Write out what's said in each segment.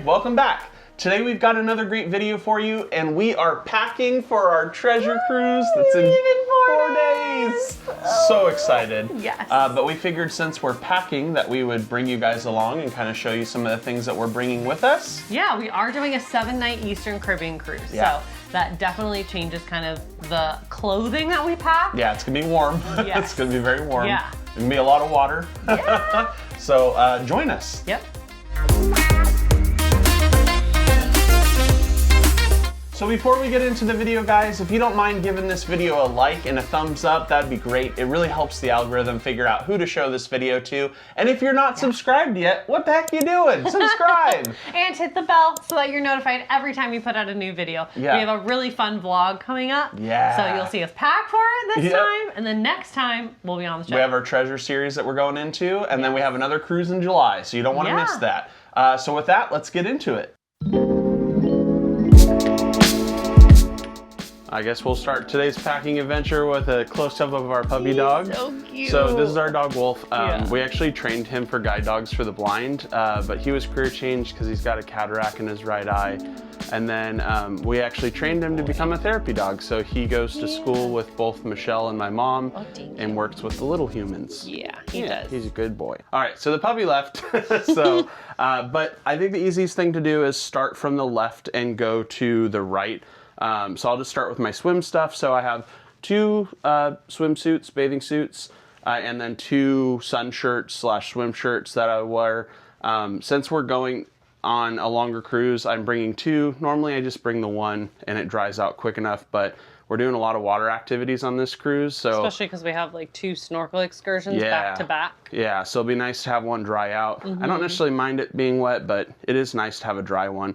Hey, welcome back. Today we've got another great video for you, and we are packing for our treasure cruise that's in 4 days. So excited. Yes. But we figured since we're packing that we would bring you guys along and kind of show you some of the things that we're bringing with us. Yeah, we are doing a 7-night Eastern Caribbean cruise. Yeah. So that definitely changes kind of the clothing that we pack. Yeah, it's gonna be warm. Yes. It's gonna be very warm. Yeah. It's gonna be a lot of water. Yeah. So join us. Yep. So before we get into the video, guys, if you don't mind giving this video a like and a thumbs up, that'd be great. It really helps the algorithm figure out who to show this video to. And if you're not subscribed yet, what the heck are you doing? Subscribe! And hit the bell so that you're notified every time we put out a new video. Yeah. We have a really fun vlog coming up. Yeah. So you'll see us pack for it this Yep. time, and then next time we'll be on the show. We have our treasure series that we're going into, and then we have another cruise in July, so you don't want to miss that. So with that, let's get into it. I guess we'll start today's packing adventure with a close-up of our puppy dog. So cute. So this is our dog Wolf. Yeah. We actually trained him for guide dogs for the blind, but he was career changed because he's got a cataract in his right eye. And then we actually trained him to become a therapy dog. So he goes to school with both Michelle and my mom and works with the little humans. Yeah, he does. He's a good boy. All right, so the puppy left. So, but I think the easiest thing to do is start from the left and go to the right. So I'll just start with my swim stuff. So I have 2 swimsuits, bathing suits, and then 2 sun shirts / swim shirts that I wear. Since we're going on a longer cruise, I'm bringing 2. Normally I just bring the 1 and it dries out quick enough, but we're doing a lot of water activities on this cruise. So especially because we have like 2 snorkel excursions back to back. Yeah, so it'll be nice to have one dry out. I don't necessarily mind it being wet, but it is nice to have a dry one.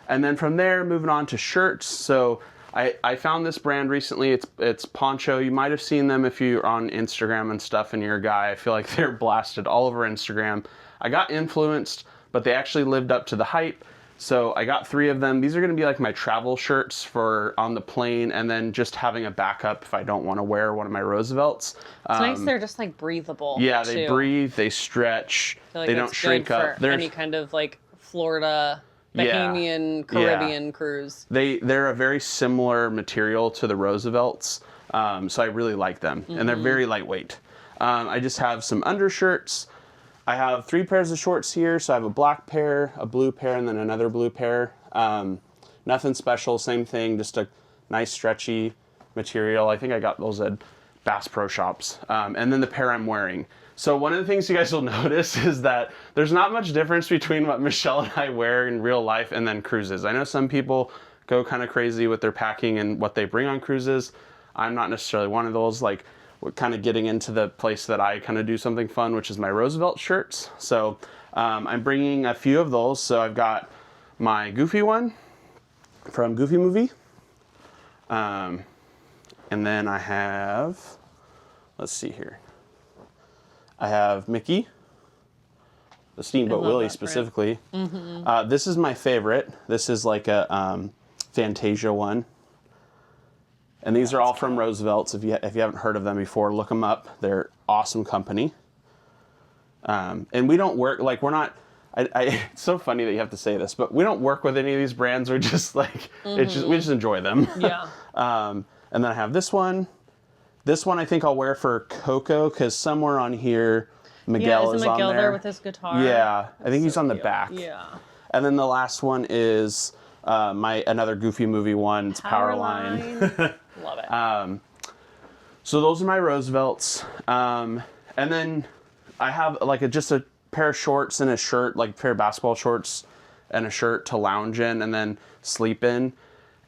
And then from there, moving on to shirts. So I found this brand recently. It's Poncho. You might have seen them if you're on Instagram and stuff and you're a guy. I feel like they're blasted all over Instagram. I got influenced, but they actually lived up to the hype. So I got 3 of them. These are going to be like my travel shirts for on the plane, and then just having a backup if I don't want to wear one of my Roosevelts. It's nice they're just like breathable. Yeah, they breathe, they stretch, like they don't shrink up. For any kind of like Florida Bahamian Caribbean cruise. They're a very similar material to the Roosevelts, so I really like them, and they're very lightweight. I just have some undershirts. I have 3 pairs of shorts here, so I have a black pair, a blue pair, and then another blue pair. Nothing special, same thing, just a nice stretchy material. I think I got those at Bass Pro Shops. And then the pair I'm wearing. So one of the things you guys will notice is that there's not much difference between what Michelle and I wear in real life and then cruises. I know some people go kind of crazy with their packing and what they bring on cruises. I'm not necessarily one of those. Like, we're kind of getting into the place that I kind of do something fun, which is my Roosevelt shirts. So I'm bringing a few of those. So I've got my Goofy one from Goofy Movie. And then I have, let's see here. I have Mickey, the Steamboat Willie specifically. This is my favorite. This is like a Fantasia one. And these are all from Roosevelt's. If you haven't heard of them before, look them up. They're awesome company. And we don't work, like we're not, it's so funny that you have to say this, but we don't work with any of these brands. We're just like, we just enjoy them. Yeah. And then I have this one. This one I think I'll wear for Coco, because somewhere on here, Miguel is on Miguel there. with his guitar. Yeah, I think he's on the back. Yeah. And then the last one is another Goofy Movie one. It's Powerline. Love it. So those are my Roosevelts. And then I have like just a pair of shorts and a shirt, like a pair of basketball shorts and a shirt to lounge in and then sleep in.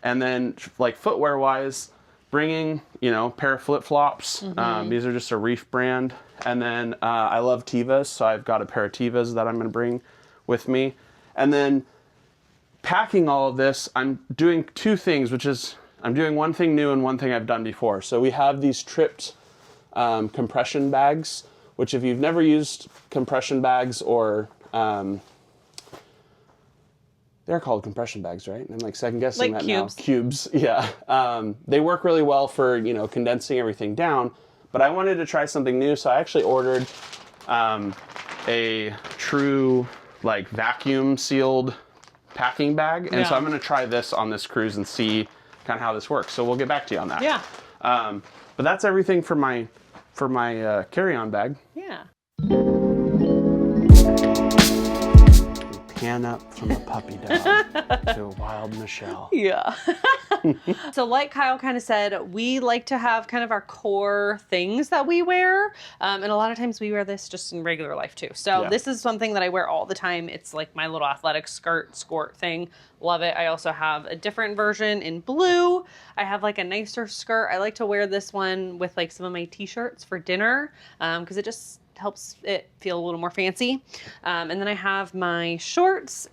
And then like footwear wise, bringing, a pair of flip-flops. These are just a Reef brand. And then I love Tevas, so I've got a pair of Tevas that I'm going to bring with me. And then packing all of this, I'm doing 2 things, which is I'm doing one thing new and one thing I've done before. So we have these tripped compression bags, which if you've never used compression bags or they're called compression bags, right? I'm like second guessing like that cubes. now. Cubes, yeah. They work really well for, condensing everything down, but I wanted to try something new, so I actually ordered a true like vacuum sealed packing bag. And so Yeah. I'm going to try this on this cruise and see kind of how this works. So we'll get back to you on that. Yeah. But that's everything for my carry-on bag. Yeah. Pan up from a puppy dog to a wild Michelle. Yeah. So like Kyle kind of said, we like to have kind of our core things that we wear. And a lot of times we wear this just in regular life too. So this is something that I wear all the time. It's like my little athletic skirt thing. Love it. I also have a different version in blue. I have like a nicer skirt. I like to wear this one with like some of my t-shirts for dinner because it just helps it feel a little more fancy. And then I have my shorts.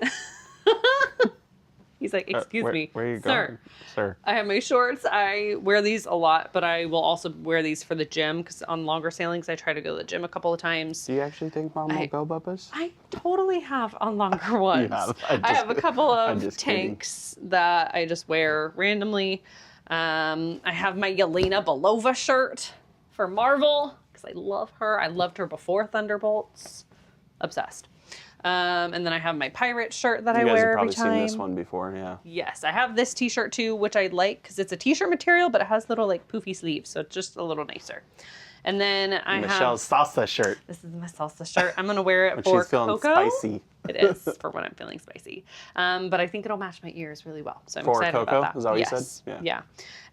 He's like, excuse me, where are you sir. going, sir? I have my shorts. I wear these a lot, but I will also wear these for the gym because on longer sailings, I try to go to the gym a couple of times. Do you actually think Mom will go, Bubbas? I totally have on longer ones. I have a couple of tanks that I just wear randomly. I have my Yelena Belova shirt for Marvel because I love her. I loved her before Thunderbolts. Obsessed. And then I have my pirate shirt that I wear every time. You guys have probably seen this one before, yeah. Yes, I have this t-shirt too, which I like because it's a t-shirt material, but it has little like poofy sleeves, so it's just a little nicer. And then I have Michelle's salsa shirt. This is my salsa shirt. I'm gonna wear it when for she's feeling Coco. spicy. It is for when I'm feeling spicy. But I think it'll match my ears really well, so I'm excited Coco? about that. Is that what you said? Yeah.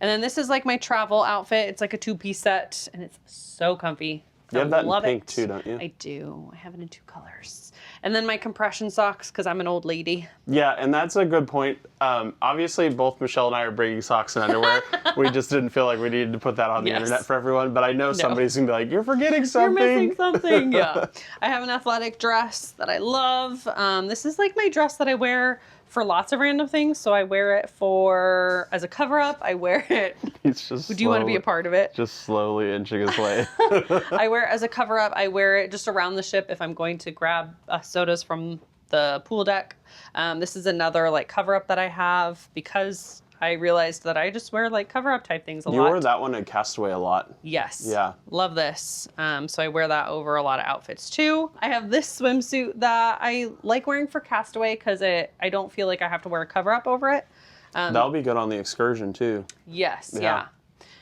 And then this is like my travel outfit. It's like a 2-piece set, and it's so comfy. You have that in pink too, don't you? I do. I have it in 2 colors. And then my compression socks, because I'm an old lady. Yeah, and that's a good point. Obviously, both Michelle and I are bringing socks and underwear. We just didn't feel like we needed to put that on the internet for everyone. But I know somebody's going to be like, you're forgetting something. You're missing something, yeah. I have an athletic dress that I love. This is like my dress that I wear for lots of random things. So I wear it as a cover-up. I wear it. It's just Do you want to be a part of it? Just slowly inching his way. I wear it as a cover-up. I wear it just around the ship if I'm going to grab sodas from the pool deck. This is another like cover-up that I have because I realized that I just wear like cover-up type things a lot. You wore that one at Castaway a lot. Yes. Yeah. Love this. So I wear that over a lot of outfits too. I have this swimsuit that I like wearing for Castaway because I don't feel like I have to wear a cover-up over it. That'll be good on the excursion too. Yes. Yeah.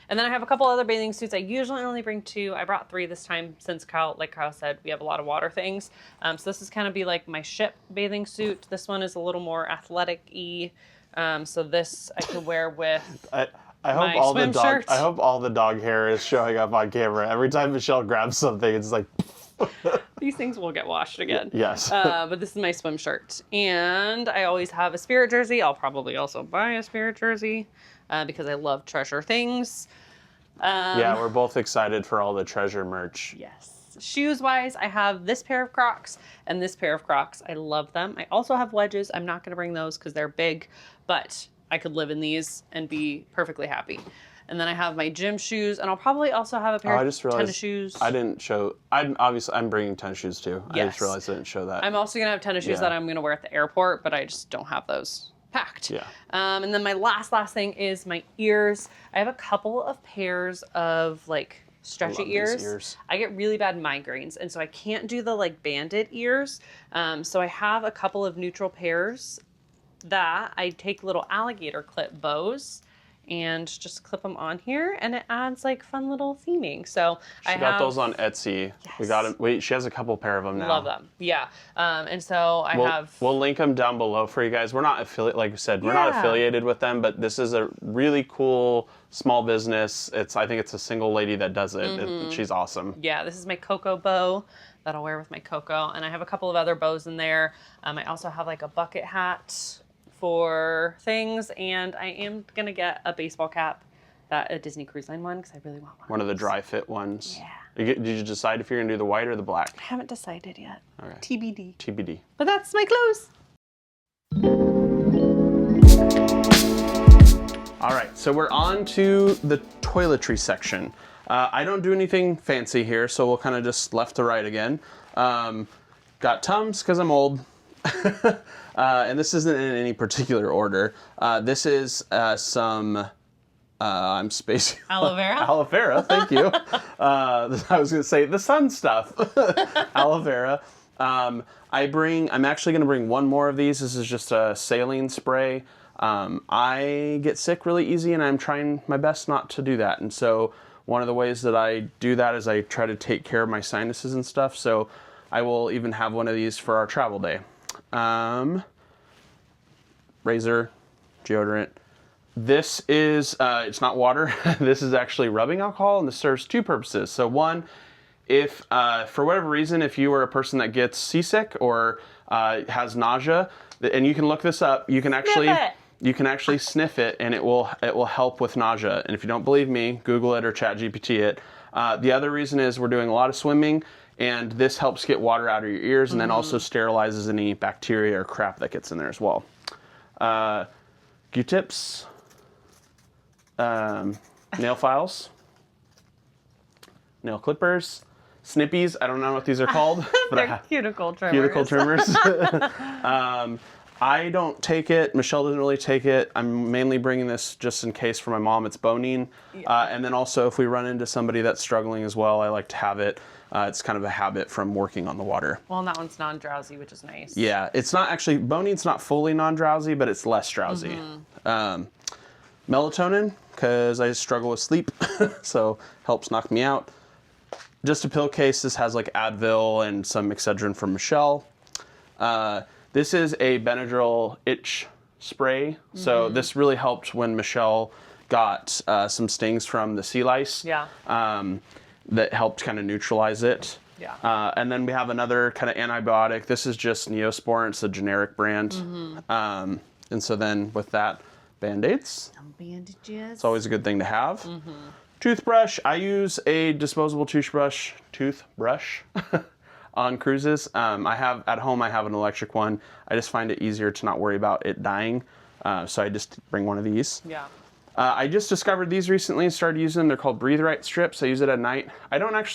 And then I have a couple other bathing suits. I usually only bring 2. I brought 3 this time since like Kyle said, we have a lot of water things. So this is kind of be like my ship bathing suit. This one is a little more athletic-y. So this I could wear with I hope all the dog hair is showing up on camera. Every time Michelle grabs something, it's like these things will get washed again. Yes. But this is my swim shirt. And I always have a Spirit jersey. I'll probably also buy a Spirit jersey because I love treasure things. Yeah, we're both excited for all the treasure merch. Yes. Shoes wise, I have this pair of Crocs and this pair of Crocs. I love them. I also have wedges. I'm not going to bring those because they're big, but I could live in these and be perfectly happy. And then I have my gym shoes, and I'll probably also have a pair of tennis shoes. I didn't show. I'm bringing tennis shoes too. Yes. I just realized I didn't show that. I'm also going to have tennis shoes that I'm going to wear at the airport, but I just don't have those packed. Yeah. And then my last thing is my ears. I have a couple of pairs of like stretchy ears. I get really bad migraines, and so I can't do the like banded ears. So I have a couple of neutral pairs that I take little alligator clip bows and just clip them on here, and it adds like fun little theming. So she got those on Etsy. Yes. We got them. Wait, she has a couple pair of them now. Love them. Yeah. And so we'll link them down below for you guys. We're not like I said, we're not affiliated with them, but this is a really cool small business. I think it's a single lady that does it. Mm-hmm. She's awesome. Yeah, this is my Coco bow that I'll wear with my Coco, and I have a couple of other bows in there. I also have like a bucket hat for things, and I am gonna get a baseball cap, a Disney Cruise Line one, because I really want one. One of the dry fit ones. Yeah. Did you decide if you're gonna do the white or the black? I haven't decided yet. Okay. TBD. But that's my clothes. All right, so we're on to the toiletry section. I don't do anything fancy here, so we'll kind of just left to right again. Got Tums, because I'm old. And this isn't in any particular order. This is some, I'm spacing. Aloe vera? Aloe vera, thank you. I was going to say the sun stuff. Aloe vera. I'm actually going to bring one more of these. This is just a saline spray. I get sick really easy, and I'm trying my best not to do that. And so one of the ways that I do that is I try to take care of my sinuses and stuff. So I will even have one of these for our travel day. Razor, deodorant. This is, it's not water. This is actually rubbing alcohol, and this serves two purposes. So one, if for whatever reason, if you are a person that gets seasick or has nausea, and you can look this up, you can actually sniff it, and it will help with nausea. And if you don't believe me, Google it or ChatGPT it. The other reason is we're doing a lot of swimming, and this helps get water out of your ears, and then also sterilizes any bacteria or crap that gets in there as well. Q-tips, nail files, nail clippers, snippies. I don't know what these are called. But They're cuticle trimmers. Cuticle trimmers. I don't take it. Michelle doesn't really take it. I'm mainly bringing this just in case for my mom. It's boning. And then also if we run into somebody that's struggling as well, I like to have it. It's kind of a habit from working on the water. Well, and that one's non-drowsy, which is nice. Yeah, it's not actually, boning's not fully non-drowsy, but it's less drowsy. Melatonin, because I struggle with sleep, so helps knock me out. Just a pill case. This has like Advil and some Excedrin from Michelle. This is a Benadryl itch spray. So this really helped when Michelle got some stings from the sea lice. Yeah. That helped kind of neutralize it. Yeah. And then we have another kind of antibiotic. This is just Neosporin. It's a generic brand. And so then with that, Band-Aids. Some bandages. It's always a good thing to have. Toothbrush. I use a disposable toothbrush on cruises. At home I have an electric one. I just find it easier to not worry about it dying. So I just bring one of these. Yeah. I just discovered these recently and started using them. They're called Breathe Right strips. I use it at night. I don't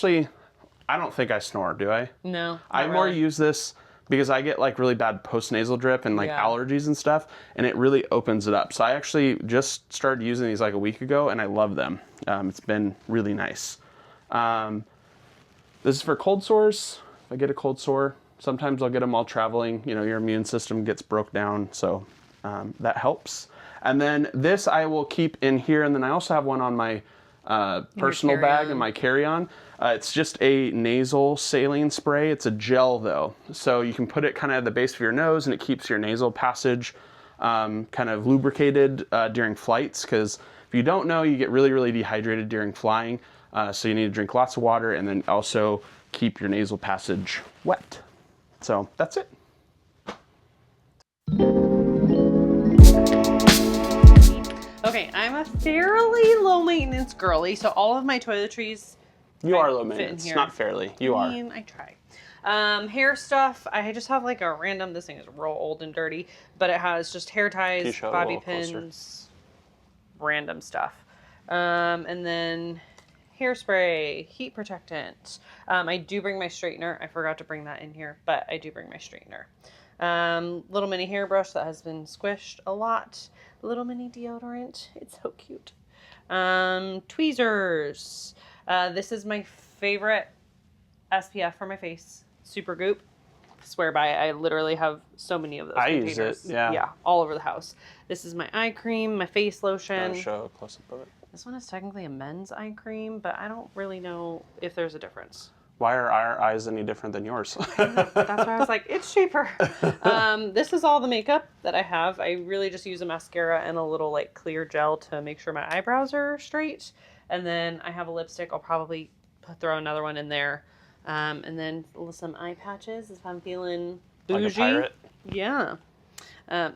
think I snore, do I? No. I more use this because I get like really bad post-nasal drip and like allergies and stuff, and it really opens it up. So I actually just started using these like a week ago, and I love them. It's been really nice. This is for cold sores. If I get a cold sore, sometimes I'll get them while traveling. You know, your immune system gets broke down, so that helps. And then this I will keep in here, and then I also have one on my personal bag in my carry-on. It's just a nasal saline spray. It's a gel though, so you can put it kind of at the base of your nose, and it keeps your nasal passage kind of lubricated during flights, because if you don't know, you get really, really dehydrated during flying, so you need to drink lots of water, and then also keep your nasal passage wet. So that's it. Okay, I'm a fairly low maintenance girly, so all of my toiletries. You are low maintenance, not fairly. You are. I mean, I try. Hair stuff, I just have like a random, this thing is real old and dirty, but it has just hair ties, bobby pins, random stuff. And then hairspray, heat protectant. I do bring my straightener. I forgot to bring that in here, but I do bring my straightener. Little mini hairbrush that has been squished a lot. Little mini deodorant. It's so cute. Tweezers. This is my favorite SPF for my face. Super Goop. Swear by it. I literally have so many of those containers. Use it, yeah. Yeah, all over the house. This is my eye cream, my face lotion. I'll show a close-up of it. This one is technically a men's eye cream, but I don't really know if there's a difference. Why are our eyes any different than yours? That's why I was like, it's cheaper. This is all the makeup that I have. I really just use a mascara and a little like clear gel to make sure my eyebrows are straight. And then I have a lipstick. I'll probably throw another one in there. And then some eye patches if I'm feeling bougie. Like a pirate? Yeah. I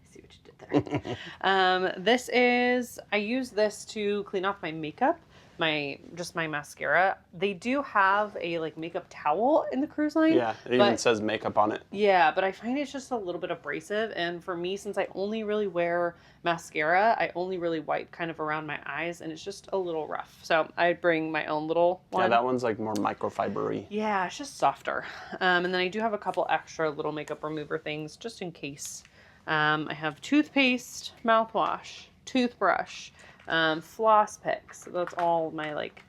see what you did there. I use this to clean off my makeup. My mascara. They do have a like makeup towel in the cruise line. Yeah, it even says makeup on it. Yeah, but I find it's just a little bit abrasive, and for me, since I only really wear mascara, I only really wipe kind of around my eyes, and it's just a little rough. So I bring my own little one. Yeah, that one's like more microfibery. Yeah, it's just softer. And then I do have a couple extra little makeup remover things just in case. I have toothpaste, mouthwash, toothbrush, floss picks. So that's all my like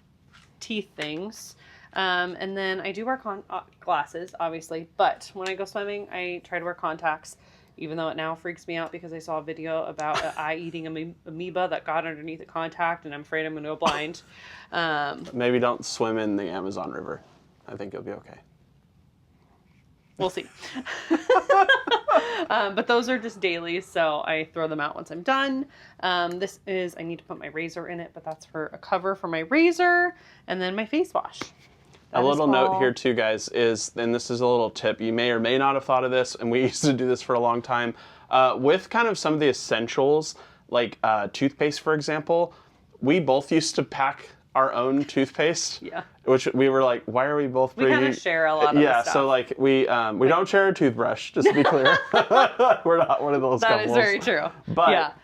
teeth things. And then I do wear glasses, obviously, but when I go swimming, I try to wear contacts, even though it now freaks me out because I saw a video about an eye-eating amoeba that got underneath a contact, and I'm afraid I'm going to go blind. Maybe don't swim in the Amazon River. I think you'll be okay. We'll see. But those are just dailies, so I throw them out once I'm done. This is, I need to put my razor in it, but that's for a cover for my razor, and then my face wash. A little note here too, guys, is, and this is a little tip, you may or may not have thought of this, and we used to do this for a long time, with kind of some of the essentials, like toothpaste, for example, we both used to pack our own toothpaste. Yeah. Which we were like, why are we both We kind of share a lot of yeah, stuff. so like we don't share a toothbrush, just to be clear. We're not one of those couples. That is very true. But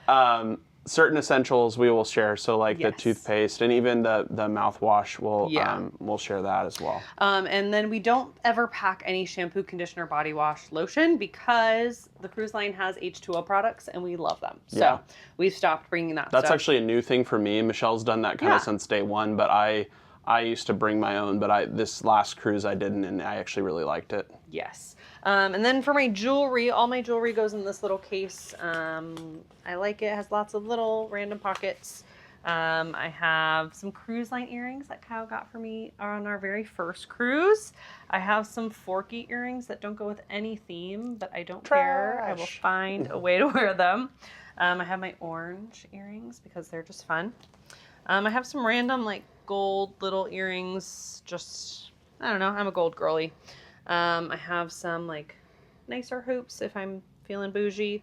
certain essentials we will share. So like the toothpaste and even the mouthwash, we'll share that as well. And then we don't ever pack any shampoo, conditioner, body wash, lotion because the cruise line has H2O products and we love them. So we've stopped bringing that That's stuff. actually a new thing for me. Michelle's done that kind of since day one, but I used to bring my own, but this last cruise I didn't, and I actually really liked it. Yes. And then for my jewelry, all my jewelry goes in this little case. I like it. It has lots of little random pockets. I have some cruise line earrings that Kyle got for me on our very first cruise. I have some forky earrings that don't go with any theme, but I don't care. I will find a way to wear them. I have my orange earrings because they're just fun. I have some random like gold little earrings. Just, I don't know. I'm a gold girly. I have some like nicer hoops if I'm feeling bougie.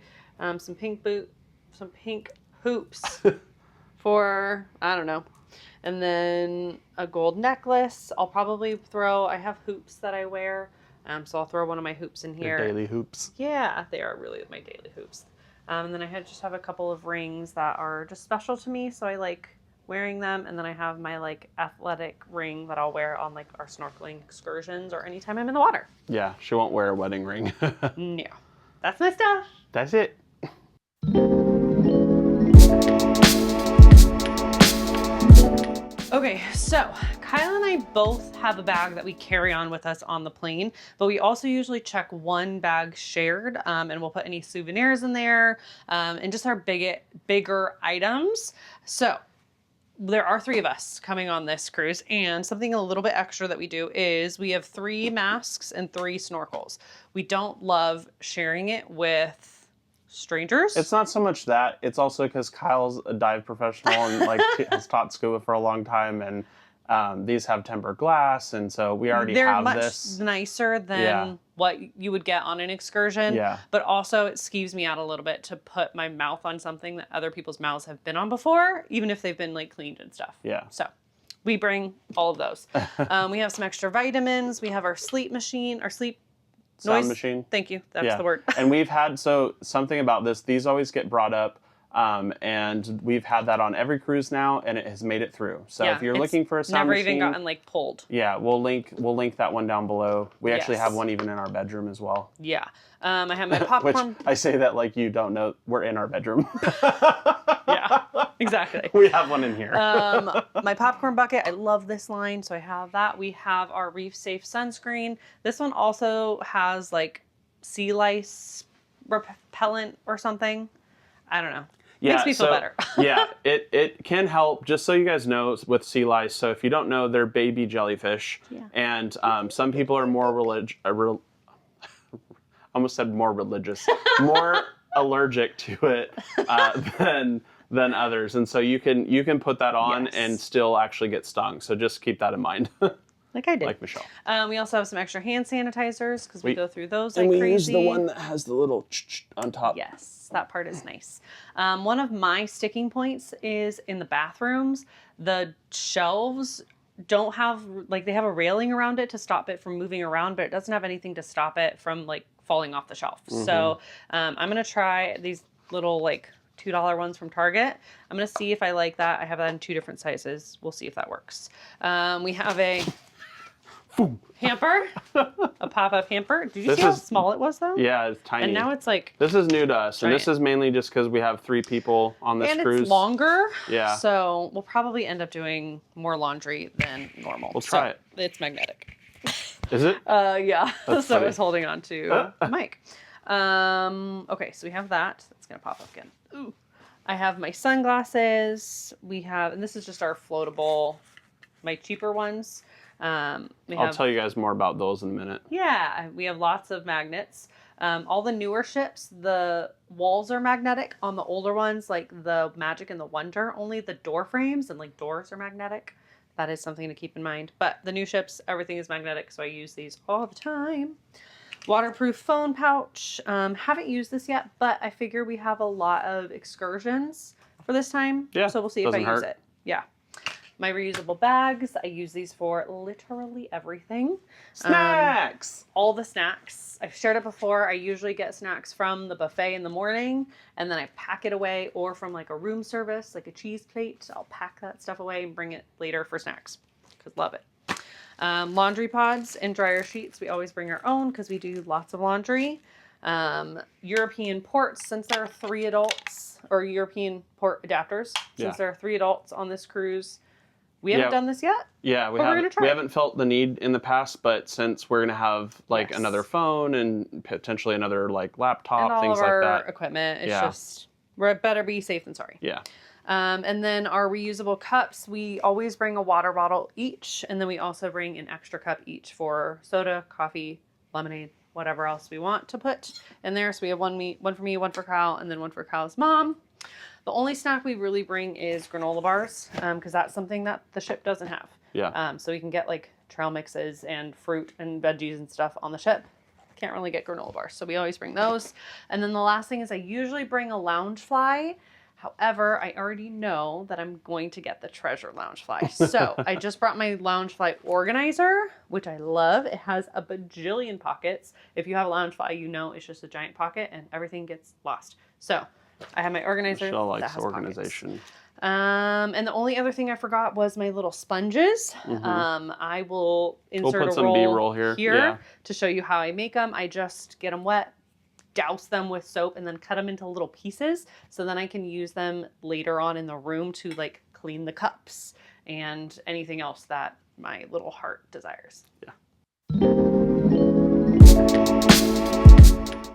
Some pink hoops for, I don't know. And then a gold necklace. I'll probably I have hoops that I wear. So I'll throw one of my hoops in here. Your daily hoops. Yeah, they are really my daily hoops. And then I just have a couple of rings that are just special to me. So I like wearing them, and then I have my like athletic ring that I'll wear on like our snorkeling excursions or anytime I'm in the water. Yeah, she won't wear a wedding ring. No, that's my stuff. That's it. Okay, so Kyle and I both have a bag that we carry on with us on the plane, but we also usually check one bag shared, and we'll put any souvenirs in there, and just our bigger items. So there are 3 of us coming on this cruise, and something a little bit extra that we do is we have 3 masks and 3 snorkels. We don't love sharing it with strangers. It's not so much that, it's also because Kyle's a dive professional and like has taught scuba for a long time, and these have tempered glass, and so we already have this. They're much nicer than what you would get on an excursion. Yeah. But also it skeeves me out a little bit to put my mouth on something that other people's mouths have been on before, even if they've been like cleaned and stuff. Yeah. So we bring all of those. We have some extra vitamins. We have our sleep machine, our sleep sound machine. Thank you. That's the word. And we've had, so something about this, these always get brought up. And we've had that on every cruise now, and it has made it through. So if you're looking for a sound machine, never even gotten like pulled. Yeah, we'll link that one down below. We actually have one even in our bedroom as well. Yeah. I have my popcorn. Which I say that like you don't know, we're in our bedroom. Yeah, exactly. We have one in here. My popcorn bucket, I love this line, so I have that. We have our Reef Safe sunscreen. This one also has like sea lice repellent or something. I don't know. Yeah, makes me feel better. Yeah, it can help. Just so you guys know, with sea lice, so if you don't know, they're baby jellyfish. Yeah. And some people are more almost said more religious, more allergic to it than others. And so you can put that on and still actually get stung. So just keep that in mind. Like I did. Like Michelle. We also have some extra hand sanitizers because we go through those like crazy. crazy. And we use the one that has the little on top. Yes, that part is nice. One of my sticking points is in the bathrooms. The shelves don't have, like, they have a railing around it to stop it from moving around, but it doesn't have anything to stop it from like falling off the shelf. Mm-hmm. So I'm going to try these little like $2 ones from Target. I'm going to see if I like that. I have that in 2 different sizes. We'll see if that works. We have a hamper, a pop-up hamper. Did you see how small it was though? Yeah, it's tiny. And now it's like... This is new to us, giant. and this is mainly just because we have 3 people on this cruise. And it's longer. Yeah. So we'll probably end up doing more laundry than normal. We'll try it. It's magnetic. Is it? Yeah. That's So funny. I was holding on to the mic. Okay, so we have that. That's gonna pop up again. Ooh. I have my sunglasses. We have, and this is just our floatable, my cheaper ones. I'll tell you guys more about those in a minute. Yeah, we have lots of magnets. All the newer ships, the walls are magnetic. On the older ones, like the Magic and the Wonder, only the door frames and like doors are magnetic. That is something to keep in mind. But the new ships, everything is magnetic, so I use these all the time. Waterproof phone pouch. Haven't used this yet, but I figure we have a lot of excursions for this time. Yeah, so we'll see if I use it. Yeah. My reusable bags. I use these for literally everything. Snacks! All the snacks. I've shared it before. I usually get snacks from the buffet in the morning, and then I pack it away, or from like a room service, like a cheese plate. I'll pack that stuff away and bring it later for snacks, because love it. Laundry pods and dryer sheets. We always bring our own because we do lots of laundry. European ports, since there are 3 adults, or European port adapters, since there are 3 adults on this cruise. We haven't done this yet. Yeah, we haven't felt the need in the past, but since we're gonna have like another phone and potentially another like laptop, and things all of our like that. equipment, it's just we're better be safe than sorry. Yeah. And then our reusable cups, we always bring a water bottle each, and then we also bring an extra cup each for soda, coffee, lemonade, whatever else we want to put in there. So we have one for me, one for Kyle, and then one for Kyle's mom. The only snack we really bring is granola bars, because that's something that the ship doesn't have. Yeah. So we can get like trail mixes and fruit and veggies and stuff on the ship. Can't really get granola bars, so we always bring those. And then the last thing is I usually bring a lounge fly. However, I already know that I'm going to get the treasure lounge fly. So I just brought my lounge fly organizer, which I love. It has a bajillion pockets. If you have a lounge fly, you know it's just a giant pocket and everything gets lost. So I have my organizer. Michelle likes organization. And the only other thing I forgot was my little sponges. I will insert put a some B-roll here. To show you how I make them. I just get them wet, douse them with soap, and then cut them into little pieces. So then I can use them later on in the room to like clean the cups and anything else that my little heart desires. Yeah.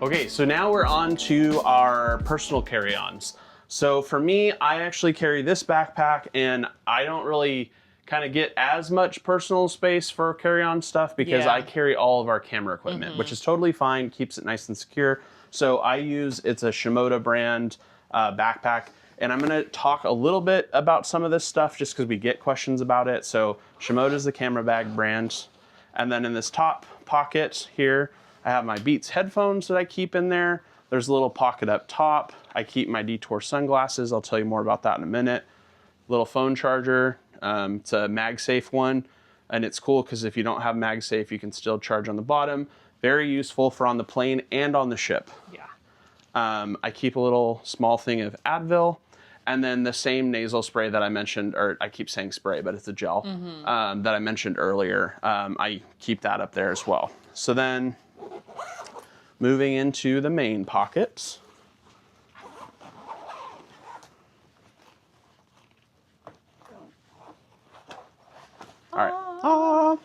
Okay, so now we're on to our personal carry-ons. So for me, I actually carry this backpack, and I don't really kind of get as much personal space for carry-on stuff because I carry all of our camera equipment, which is totally fine, keeps it nice and secure. So I it's a Shimoda brand backpack, and I'm gonna talk a little bit about some of this stuff just because we get questions about it. So Shimoda is the camera bag brand. And then in this top pocket here, I have my Beats headphones that I keep in there. There's a little pocket up top. I keep my Detour sunglasses. I'll tell you more about that in a minute. Little phone charger. It's a MagSafe one, and it's cool because if you don't have MagSafe, you can still charge on the bottom. Very useful for on the plane and on the ship. Yeah. I keep a little small thing of Advil, and then the same nasal spray that I mentioned, or I keep saying spray, but it's a gel, that I mentioned earlier. I keep that up there as well. So then, moving into the main pockets. All right.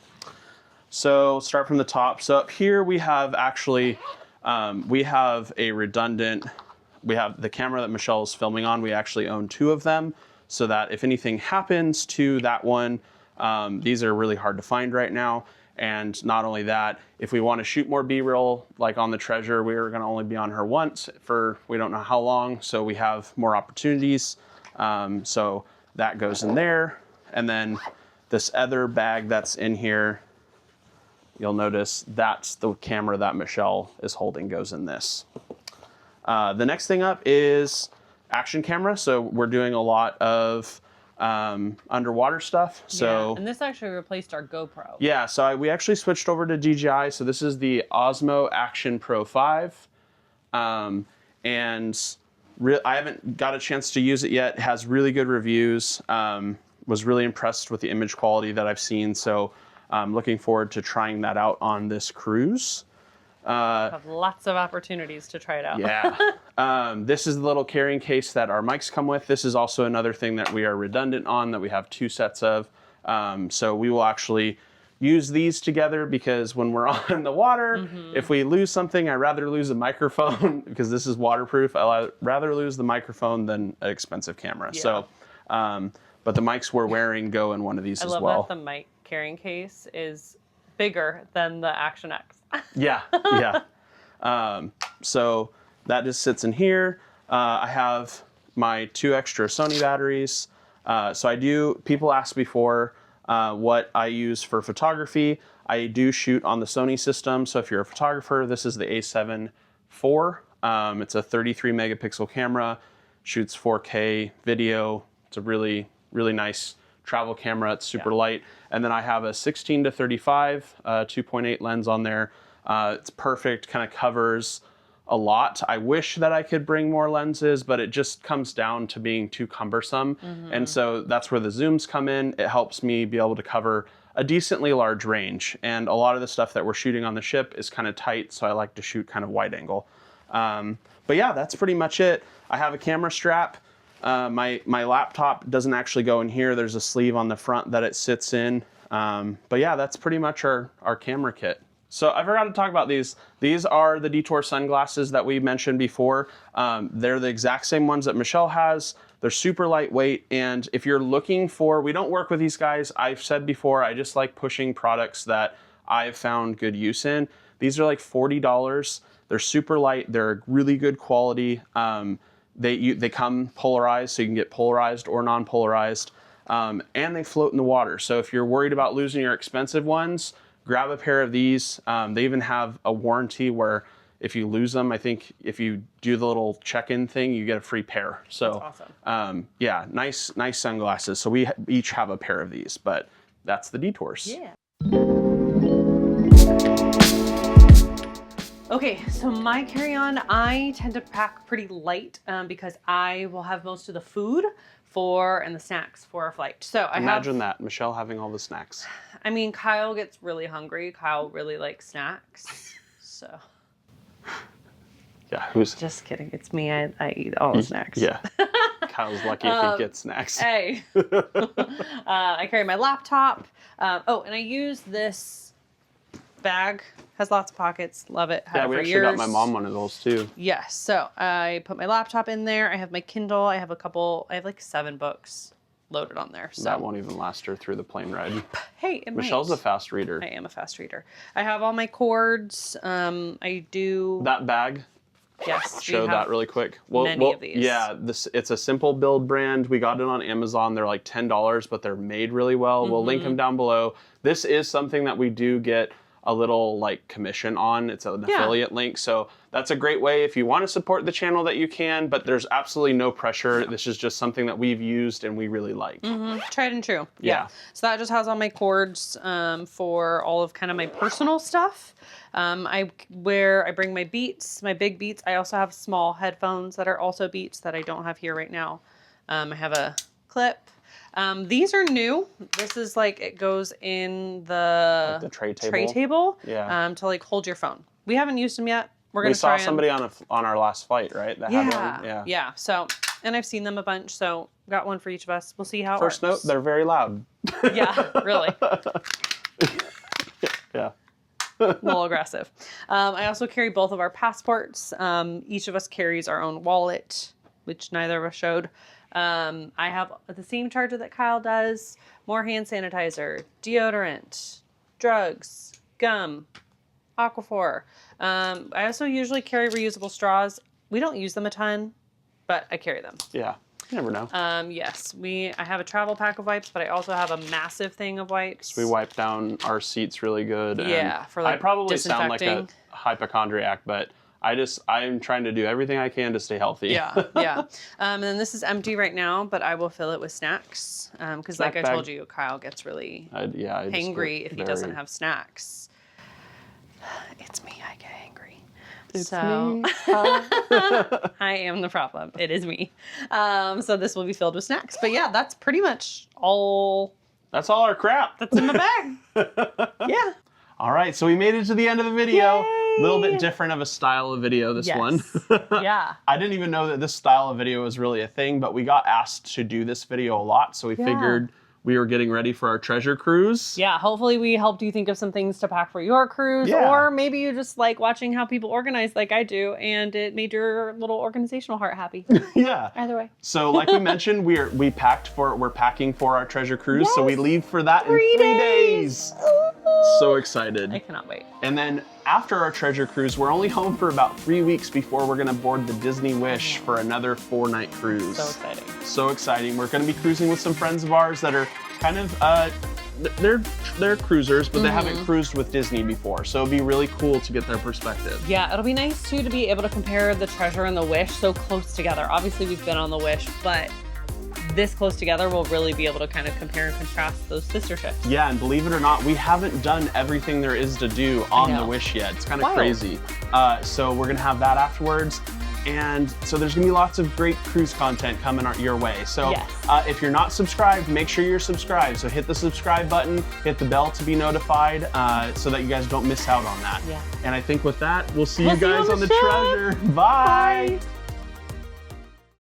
So start from the top. So up here we have actually, we have a redundant, we have the camera that Michelle is filming on. We actually own 2 of them so that if anything happens to that one, these are really hard to find right now. And not only that, if we want to shoot more B-roll, like on the Treasure, we're going to only be on her once for we don't know how long. So we have more opportunities. So that goes in there. And then this other bag that's in here, you'll notice that's the camera that Michelle is holding goes in this. The next thing up is action camera. So we're doing a lot of underwater stuff. So and this actually replaced our GoPro. Yeah, so we actually switched over to DJI. So this is the Osmo Action Pro 5. And I haven't got a chance to use it yet. It has really good reviews. Was really impressed with the image quality that I've seen. So I'm looking forward to trying that out on this cruise. Have lots of opportunities to try it out. Yeah. This is the little carrying case that our mics come with. This is also another thing that we are redundant on, that we have 2 sets of. So we will actually use these together, because when we're on the water, if we lose something, I'd rather lose a microphone because this is waterproof. I'd rather lose the microphone than an expensive camera. Yeah. So, but the mics we're wearing go in one of these as well. I love that the mic carrying case is bigger than the Action X. Yeah, yeah. So that just sits in here. I have my 2 extra Sony batteries. People ask before what I use for photography. I do shoot on the Sony system. So if you're a photographer, this is the A7 IV. It's a 33 megapixel camera, shoots 4K video. It's a really, really nice travel camera. It's super light. And then I have a 16 to 35 2.8 lens on there. It's perfect, kind of covers a lot. I wish that I could bring more lenses, but it just comes down to being too cumbersome. And so that's where the zooms come in. It helps me be able to cover a decently large range. And a lot of the stuff that we're shooting on the ship is kind of tight, so I like to shoot kind of wide angle. But yeah, that's pretty much it. I have a camera strap. My laptop doesn't actually go in here. There's a sleeve on the front that it sits in. But yeah, that's pretty much our camera kit. So I forgot to talk about these. These are the Detour sunglasses that we mentioned before. They're the exact same ones that Michelle has. They're super lightweight. And if you're looking for, we don't work with these guys. I've said before, I just like pushing products that I've found good use in. These are like $40. They're super light. They're really good quality. They come polarized, so you can get polarized or non-polarized. And they float in the water. So if you're worried about losing your expensive ones, grab a pair of these. They even have a warranty where if you lose them, I think if you do the little check-in thing, you get a free pair. So that's awesome. yeah, nice sunglasses. So we each have a pair of these, but that's the Detours. Yeah. Okay, so my carry-on, I tend to pack pretty light because I will have most of the food and the snacks for our flight. So Imagine that, Michelle having all the snacks. I mean, Kyle gets really hungry. Kyle really likes snacks. So. Yeah, who's... Just kidding. It's me. I eat all the snacks. Yeah. Kyle's lucky if he gets snacks. Hey. I carry my laptop. And I use this bag. Has lots of pockets. Love it. Yeah, we actually got my mom one of those too. Yes. So I put my laptop in there. I have my Kindle. I have like 7 books loaded on there. So that won't even last her through the plane ride. Hey, Michelle's a fast reader. I am a fast reader. I have all my cords. I do... That bag. Yes. Show that really quick. Many of these. Yeah, it's a Simple Build brand. We got it on Amazon. They're like $10, but they're made really well. We'll link them down below. This is something that we do get a little like commission on. It's an affiliate link. So that's a great way if you want to support the channel that you can, but there's absolutely no pressure. This is just something that we've used and we really like. Tried and true. Yeah. So that just has all my cords for all of kind of my personal stuff. I bring my Beats, my big Beats. I also have small headphones that are also Beats that I don't have here right now. I have a clip. These are new. This is like, it goes in the tray table. Yeah. To like hold your phone. We haven't used them yet. We're going to try them. We saw somebody on our last flight, right? That had one? Yeah. So, and I've seen them a bunch. So got one for each of us. We'll see how it works. First note, they're very loud. Yeah, really. Yeah. A little aggressive. I also carry both of our passports. Each of us carries our own wallet, which neither of us showed. I have the same charger that Kyle does, more hand sanitizer, deodorant, drugs, gum, Aquaphor. I also usually carry reusable straws. We don't use them a ton, but I carry them. Yeah, you never know. Yes, I have a travel pack of wipes, but I also have a massive thing of wipes. So we wipe down our seats really good. Yeah, and for like I probably sound like a disinfecting. hypochondriac, but I'm trying to do everything I can to stay healthy. Yeah. And then this is empty right now, but I will fill it with snacks. Because like I told you, Kyle gets really hangry if he doesn't have snacks. It's me, I get hangry. It's me. I am the problem. It is me. So this will be filled with snacks. But yeah, that's pretty much all That's all our crap. That's in my bag. Yeah. All right, so we made it to the end of the video. Yay! A little bit different of a style of video, this one. Yeah. I didn't even know that this style of video was really a thing, but we got asked to do this video a lot, so we figured we were getting ready for our treasure cruise. Yeah, hopefully we helped you think of some things to pack for your cruise, or maybe you just like watching how people organize like I do, and it made your little organizational heart happy. Yeah. Either way. So like we mentioned, we're packing for our treasure cruise, so we leave for that in 3 days. So excited. I cannot wait. And then after our treasure cruise, we're only home for about 3 weeks before we're gonna board the Disney Wish for another 4-night cruise. So exciting. So exciting. We're gonna be cruising with some friends of ours that are kind of, they're cruisers, but they haven't cruised with Disney before. So it'd be really cool to get their perspective. Yeah, it'll be nice too to be able to compare the treasure and the Wish so close together. Obviously we've been on the Wish, but this close together, we'll really be able to kind of compare and contrast those sister ships. Yeah, and believe it or not, we haven't done everything there is to do on the Wish yet. It's kind of crazy. So we're gonna have that afterwards. And so there's gonna be lots of great cruise content coming your way. So if you're not subscribed, make sure you're subscribed. So hit the subscribe button, hit the bell to be notified so that you guys don't miss out on that. Yeah. And I think with that, we'll see you guys on the treasure. Bye.